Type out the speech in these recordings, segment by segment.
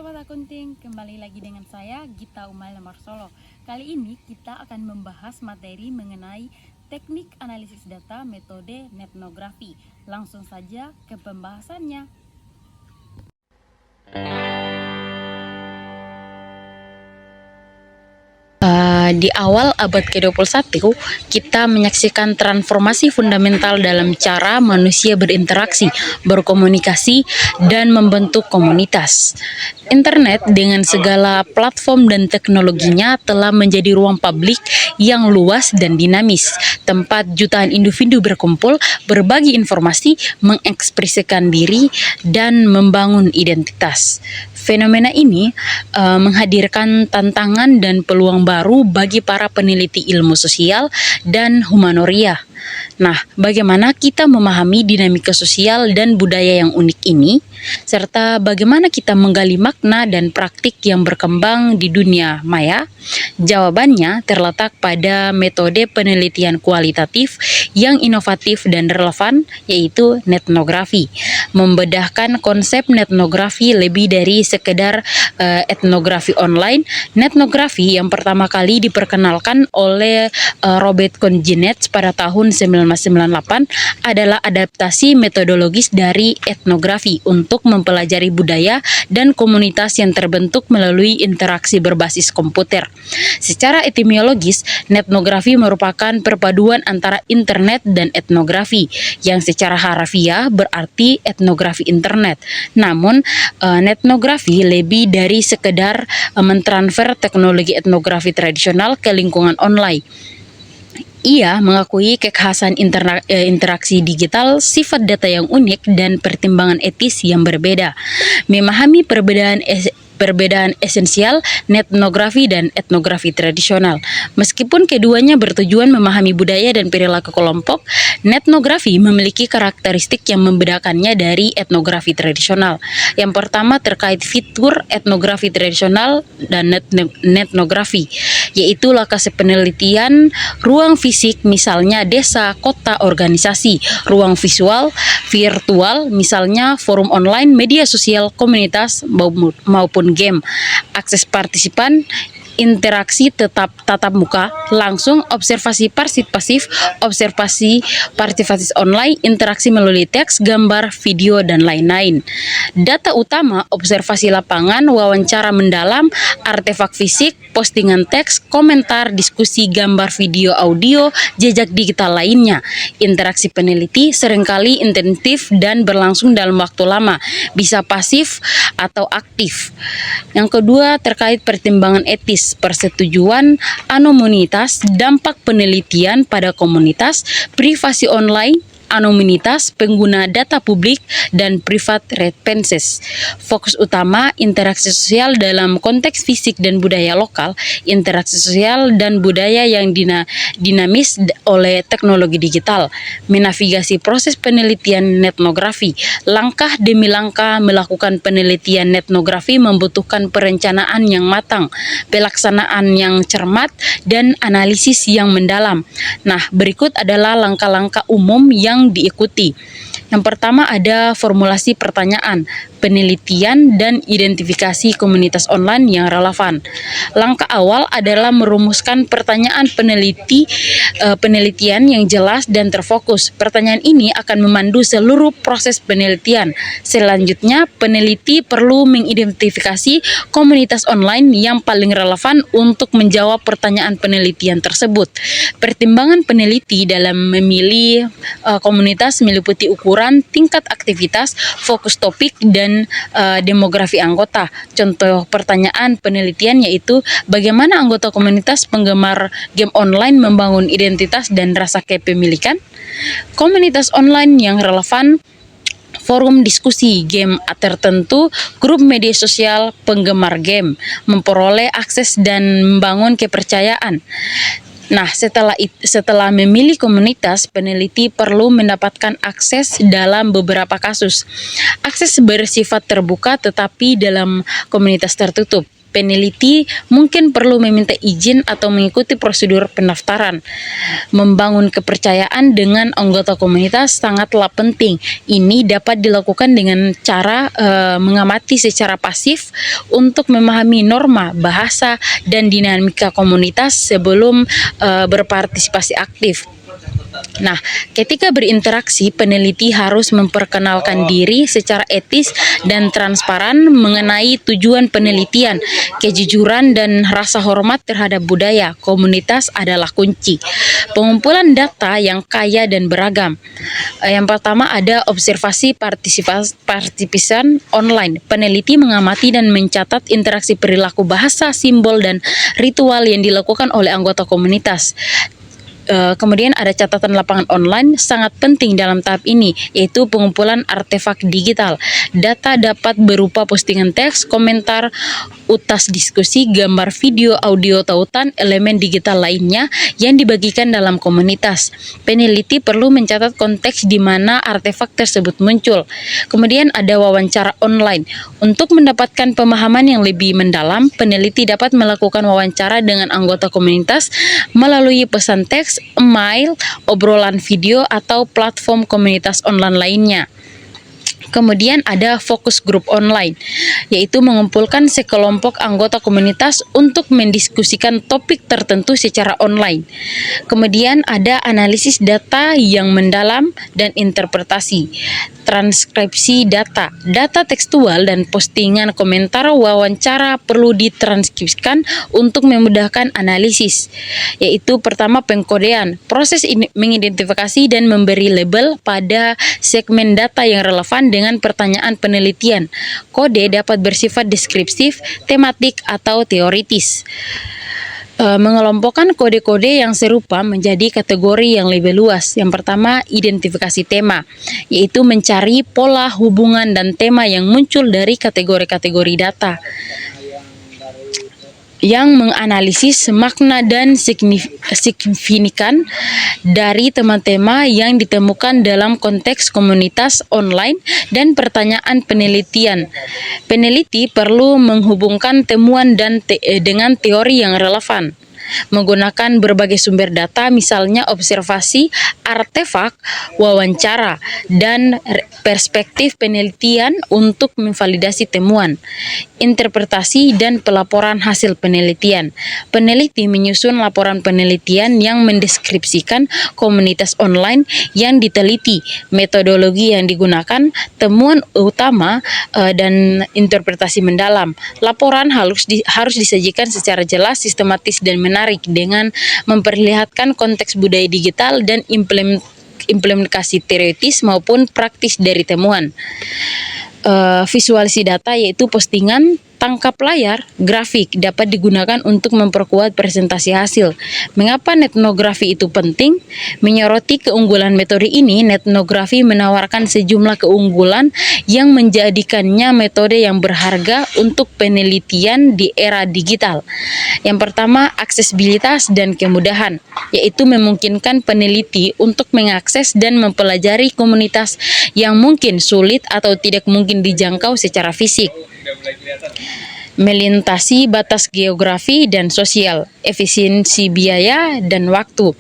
Sobat Akunting, kembali lagi dengan saya Gita Umaila Marsolo. Kali ini kita akan membahas materi mengenai teknik analisis data metode netnografi. Langsung saja ke pembahasannya. Di awal abad ke-21, kita menyaksikan transformasi fundamental dalam cara manusia berinteraksi, berkomunikasi, dan membentuk komunitas. Internet dengan segala platform dan teknologinya telah menjadi ruang publik yang luas dan dinamis, tempat jutaan individu berkumpul, berbagi informasi, mengekspresikan diri, dan membangun identitas. Fenomena ini menghadirkan tantangan dan peluang baru bagi para peneliti ilmu sosial dan humanoria. Nah, bagaimana kita memahami dinamika sosial dan budaya yang unik ini, serta bagaimana kita menggali makna dan praktik yang berkembang di dunia maya? Jawabannya terletak pada metode penelitian kualitatif yang inovatif dan relevan, yaitu netnografi. Membedahkan konsep netnografi lebih dari sekedar etnografi online. Netnografi yang pertama kali diperkenalkan oleh Robert Congenetz pada tahun 1998 adalah adaptasi metodologis dari etnografi untuk mempelajari budaya dan komunitas yang terbentuk melalui interaksi berbasis komputer. Secara etimologis, netnografi merupakan perpaduan antara internet dan etnografi, yang secara harafiah berarti etnografi internet. Namun, netnografi lebih dari sekedar mentransfer teknologi etnografi tradisional ke lingkungan online. Ia mengakui kekhasan interaksi digital, sifat data yang unik, dan pertimbangan etis yang berbeda. Memahami perbedaan esensial netnografi dan etnografi tradisional. Meskipun keduanya bertujuan memahami budaya dan perilaku kelompok, netnografi memiliki karakteristik yang membedakannya dari etnografi tradisional. Yang pertama terkait fitur etnografi tradisional dan netnografi, yaitu lokasi penelitian, ruang fisik misalnya desa, kota, organisasi, ruang visual, virtual misalnya forum online, media sosial, komunitas maupun game, akses partisipan, interaksi tatap muka, langsung, observasi pasif, observasi partisipatif online, interaksi melalui teks, gambar, video, dan lain-lain. Data utama, observasi lapangan, wawancara mendalam, artefak fisik, postingan teks, komentar, diskusi, gambar, video, audio, jejak digital lainnya. Interaksi peneliti seringkali intensif dan berlangsung dalam waktu lama, bisa pasif atau aktif. Yang kedua terkait pertimbangan etis, persetujuan, anonimitas, dampak penelitian pada komunitas, privasi online, anonimitas pengguna data publik, dan private references. Fokus utama interaksi sosial dalam konteks fisik dan budaya lokal, interaksi sosial dan budaya yang dinamis oleh teknologi digital, menavigasi proses penelitian netnografi. Langkah demi langkah melakukan penelitian netnografi membutuhkan perencanaan yang matang, pelaksanaan yang cermat, dan analisis yang mendalam. Nah, berikut adalah langkah-langkah umum yang diikuti. Yang pertama ada formulasi pertanyaan, penelitian, dan identifikasi komunitas online yang relevan. Langkah awal adalah merumuskan pertanyaan penelitian yang jelas dan terfokus. Pertanyaan ini akan memandu seluruh proses penelitian. Selanjutnya, peneliti perlu mengidentifikasi komunitas online yang paling relevan untuk menjawab pertanyaan penelitian tersebut. Pertimbangan peneliti dalam memilih komunitas meliputi ukuran, tingkat aktivitas, fokus topik, dan demografi anggota. Contoh pertanyaan penelitian yaitu bagaimana anggota komunitas penggemar game online membangun identitas dan rasa kepemilikan. Komunitas online yang relevan, forum diskusi game tertentu, grup media sosial penggemar game, memperoleh akses dan membangun kepercayaan. Nah, setelah memilih komunitas, peneliti perlu mendapatkan akses dalam beberapa kasus. Akses bersifat terbuka tetapi dalam komunitas tertutup. peneliti mungkin perlu meminta izin atau mengikuti prosedur pendaftaran. Membangun kepercayaan dengan anggota komunitas sangatlah penting. Ini dapat dilakukan dengan cara mengamati secara pasif untuk memahami norma, bahasa, dan dinamika komunitas sebelum berpartisipasi aktif. Nah, ketika berinteraksi, peneliti harus memperkenalkan diri secara etis dan transparan mengenai tujuan penelitian. Kejujuran dan rasa hormat terhadap budaya komunitas adalah kunci. Pengumpulan data yang kaya dan beragam. Yang pertama ada observasi partisipan online. Peneliti mengamati dan mencatat interaksi perilaku, bahasa, simbol, dan ritual yang dilakukan oleh anggota komunitas. Kemudian ada catatan lapangan online sangat penting dalam tahap ini, yaitu pengumpulan artefak digital. Data dapat berupa postingan teks, komentar, utas diskusi, gambar, video, audio, tautan, elemen digital lainnya yang dibagikan dalam komunitas. Peneliti perlu mencatat konteks di mana artefak tersebut muncul. Kemudian ada wawancara online. Untuk mendapatkan pemahaman yang lebih mendalam, peneliti dapat melakukan wawancara dengan anggota komunitas melalui pesan teks, email, obrolan video, atau platform komunitas online lainnya. Kemudian ada fokus grup online, yaitu mengumpulkan sekelompok anggota komunitas untuk mendiskusikan topik tertentu secara online. Kemudian ada analisis data yang mendalam dan interpretasi. Transkripsi data. Data tekstual dan postingan komentar wawancara perlu ditranskripsikan untuk memudahkan analisis, yaitu pertama pengkodean. Proses ini mengidentifikasi dan memberi label pada segmen data yang relevan dengan pertanyaan penelitian. Kode dapat bersifat deskriptif, tematik, atau teoritis. Mengelompokkan kode-kode yang serupa menjadi kategori yang lebih luas. Yang pertama, identifikasi tema, yaitu mencari pola, hubungan, dan tema yang muncul dari kategori-kategori data. Yang menganalisis makna dan signifikan dari tema-tema yang ditemukan dalam konteks komunitas online dan pertanyaan penelitian. Peneliti perlu menghubungkan temuan dengan teori yang relevan, menggunakan berbagai sumber data, misalnya observasi, artefak, wawancara, dan perspektif penelitian untuk memvalidasi temuan. Interpretasi dan pelaporan hasil penelitian. Peneliti menyusun laporan penelitian yang mendeskripsikan komunitas online yang diteliti, metodologi yang digunakan, temuan utama, dan interpretasi mendalam. Laporan harus disajikan secara jelas, sistematis, dan menarik dengan memperlihatkan konteks budaya digital dan implementasi teoritis maupun praktis dari temuan. Visualisasi data, yaitu postingan, tangkap layar, grafik dapat digunakan untuk memperkuat presentasi hasil. Mengapa etnografi itu penting? Menyoroti keunggulan metode ini, etnografi menawarkan sejumlah keunggulan yang menjadikannya metode yang berharga untuk penelitian di era digital. Yang pertama, aksesibilitas dan kemudahan, yaitu memungkinkan peneliti untuk mengakses dan mempelajari komunitas yang mungkin sulit atau tidak mungkin dijangkau secara fisik. Melintasi batas geografi dan sosial, efisiensi biaya dan waktu.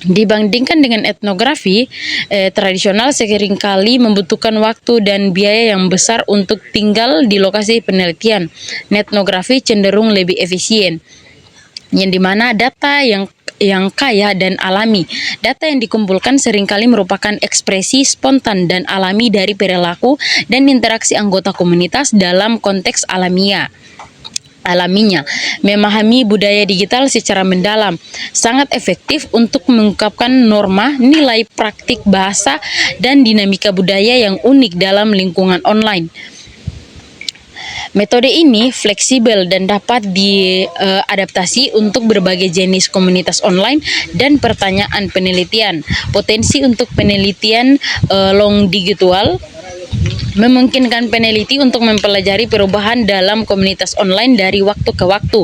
Dibandingkan dengan etnografi tradisional, seringkali membutuhkan waktu dan biaya yang besar untuk tinggal di lokasi penelitian. Etnografi cenderung lebih efisien, yang dimana data yang kaya dan alami. Data yang dikumpulkan seringkali merupakan ekspresi spontan dan alami dari perilaku dan interaksi anggota komunitas dalam konteks alaminya. Memahami budaya digital secara mendalam sangat efektif untuk mengungkapkan norma, nilai, praktik, bahasa, dan dinamika budaya yang unik dalam lingkungan online. Metode ini fleksibel dan dapat diadaptasi untuk berbagai jenis komunitas online dan pertanyaan penelitian. Potensi untuk penelitian longitudinal memungkinkan peneliti untuk mempelajari perubahan dalam komunitas online dari waktu ke waktu,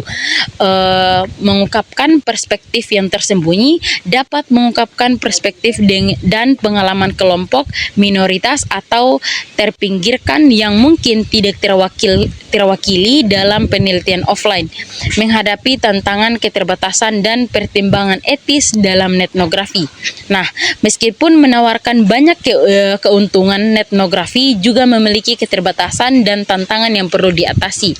mengungkapkan perspektif yang tersembunyi, dapat mengungkapkan perspektif dan pengalaman kelompok minoritas atau terpinggirkan yang mungkin tidak terwakili dalam penelitian offline, menghadapi tantangan keterbatasan dan pertimbangan etis dalam etnografi. Nah, meskipun menawarkan banyak keuntungan, etnografi juga memiliki keterbatasan dan tantangan yang perlu diatasi.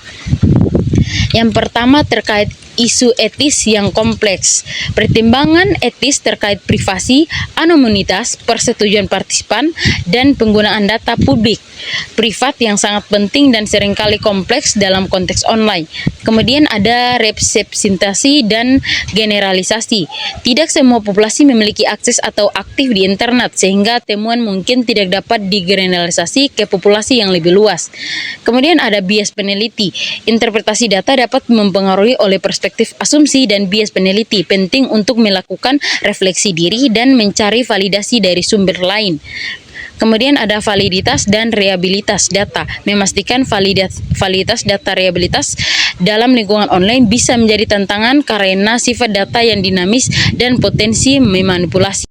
Yang pertama terkait isu etis yang kompleks. Pertimbangan etis terkait privasi, anonimitas, persetujuan partisipan, dan penggunaan data publik privat yang sangat penting dan seringkali kompleks dalam konteks online. Kemudian ada representasi dan generalisasi. Tidak semua populasi memiliki akses atau aktif di internet, sehingga temuan mungkin tidak dapat digeneralisasi ke populasi yang lebih luas. Kemudian ada bias peneliti. Interpretasi data dapat mempengaruhi oleh perspektif asumsi dan bias peneliti. Penting untuk melakukan refleksi diri dan mencari validasi dari sumber lain. Kemudian ada validitas dan reliabilitas data. Memastikan validitas data reliabilitas dalam lingkungan online bisa menjadi tantangan karena sifat data yang dinamis dan potensi memanipulasi.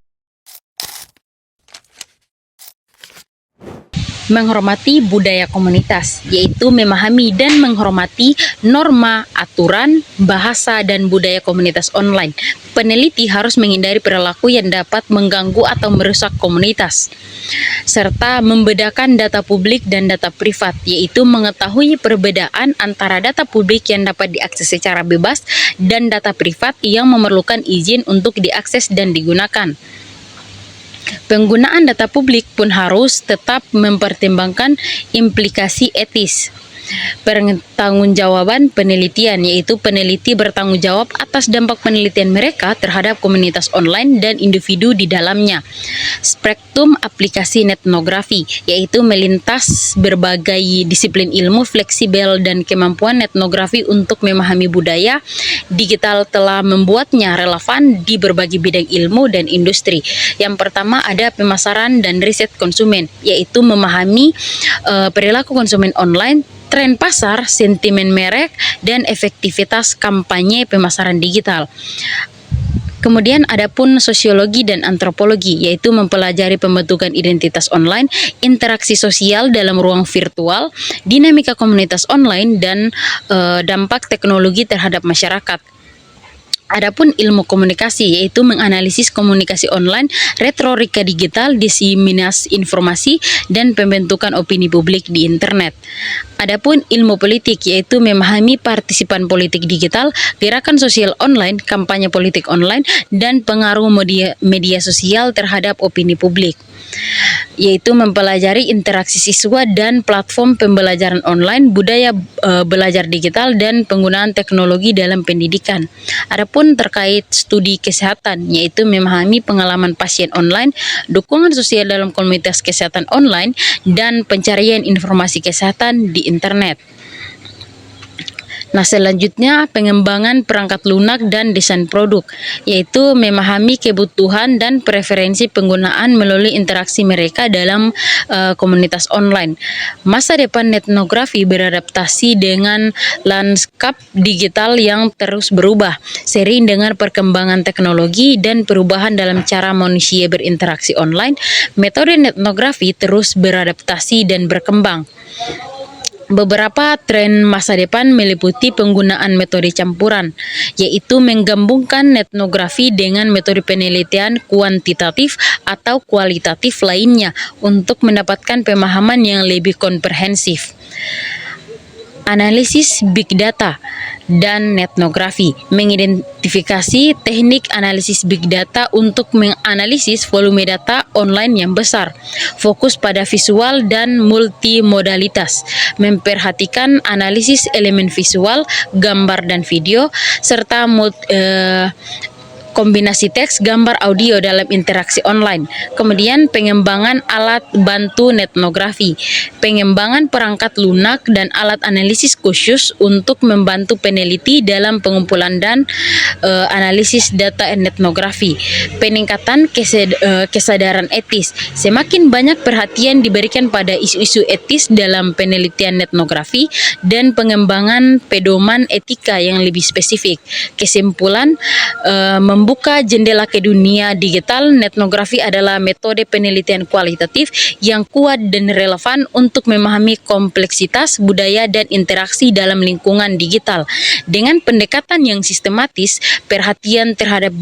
Menghormati budaya komunitas, yaitu memahami dan menghormati norma, aturan, bahasa, dan budaya komunitas online. Peneliti harus menghindari perilaku yang dapat mengganggu atau merusak komunitas, serta membedakan data publik dan data privat, yaitu mengetahui perbedaan antara data publik yang dapat diakses secara bebas dan data privat yang memerlukan izin untuk diakses dan digunakan. Penggunaan data publik pun harus tetap mempertimbangkan implikasi etis. Pertanggungjawaban penelitian, yaitu peneliti bertanggung jawab atas dampak penelitian mereka terhadap komunitas online dan individu di dalamnya. Spektrum aplikasi etnografi, yaitu melintas berbagai disiplin ilmu, fleksibel, dan kemampuan etnografi untuk memahami budaya digital telah membuatnya relevan di berbagai bidang ilmu dan industri. Yang pertama ada pemasaran dan riset konsumen, yaitu memahami perilaku konsumen online, tren pasar, sentimen merek, dan efektivitas kampanye pemasaran digital. Kemudian ada pun sosiologi dan antropologi, yaitu mempelajari pembentukan identitas online, interaksi sosial dalam ruang virtual, dinamika komunitas online, dan dampak teknologi terhadap masyarakat. Adapun ilmu komunikasi, yaitu menganalisis komunikasi online, retorika digital, diseminasi informasi, dan pembentukan opini publik di internet. Adapun ilmu politik, yaitu memahami partisipan politik digital, gerakan sosial online, kampanye politik online, dan pengaruh media sosial terhadap opini publik, yaitu mempelajari interaksi siswa dan platform pembelajaran online, budaya belajar digital, dan penggunaan teknologi dalam pendidikan. Adapun terkait studi kesehatan, yaitu memahami pengalaman pasien online, dukungan sosial dalam komunitas kesehatan online, dan pencarian informasi kesehatan di internet. Nah, selanjutnya pengembangan perangkat lunak dan desain produk, yaitu memahami kebutuhan dan preferensi penggunaan melalui interaksi mereka dalam komunitas online. Masa depan etnografi beradaptasi dengan lanskap digital yang terus berubah, seiring dengan perkembangan teknologi dan perubahan dalam cara manusia berinteraksi online. Metode etnografi terus beradaptasi dan berkembang. Beberapa tren masa depan meliputi penggunaan metode campuran, yaitu menggabungkan etnografi dengan metode penelitian kuantitatif atau kualitatif lainnya untuk mendapatkan pemahaman yang lebih komprehensif. Analisis big data dan etnografi, mengidentifikasi teknik analisis big data untuk menganalisis volume data online yang besar, fokus pada visual dan multimodalitas, memperhatikan analisis elemen visual, gambar dan video, serta kombinasi teks, gambar, audio dalam interaksi online. Kemudian pengembangan alat bantu etnografi, pengembangan perangkat lunak dan alat analisis khusus untuk membantu peneliti dalam pengumpulan dan analisis data etnografi, peningkatan kesadaran etis. Semakin banyak perhatian diberikan pada isu-isu etis dalam penelitian etnografi dan pengembangan pedoman etika yang lebih spesifik. Kesimpulan, membuka jendela ke dunia digital, etnografi adalah metode penelitian kualitatif yang kuat dan relevan untuk memahami kompleksitas budaya dan interaksi dalam lingkungan digital. Dengan pendekatan yang sistematis, perhatian terhadap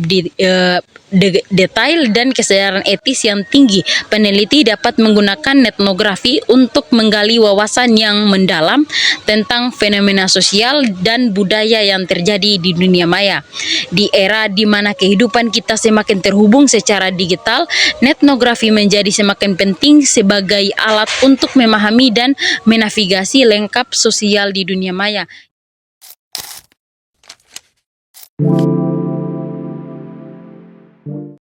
detail dan kesadaran etis yang tinggi, peneliti dapat menggunakan etnografi untuk menggali wawasan yang mendalam tentang fenomena sosial dan budaya yang terjadi di dunia maya. Di era di mana kehidupan kita semakin terhubung secara digital, etnografi menjadi semakin penting sebagai alat untuk memahami dan menavigasi lengkap sosial di dunia maya.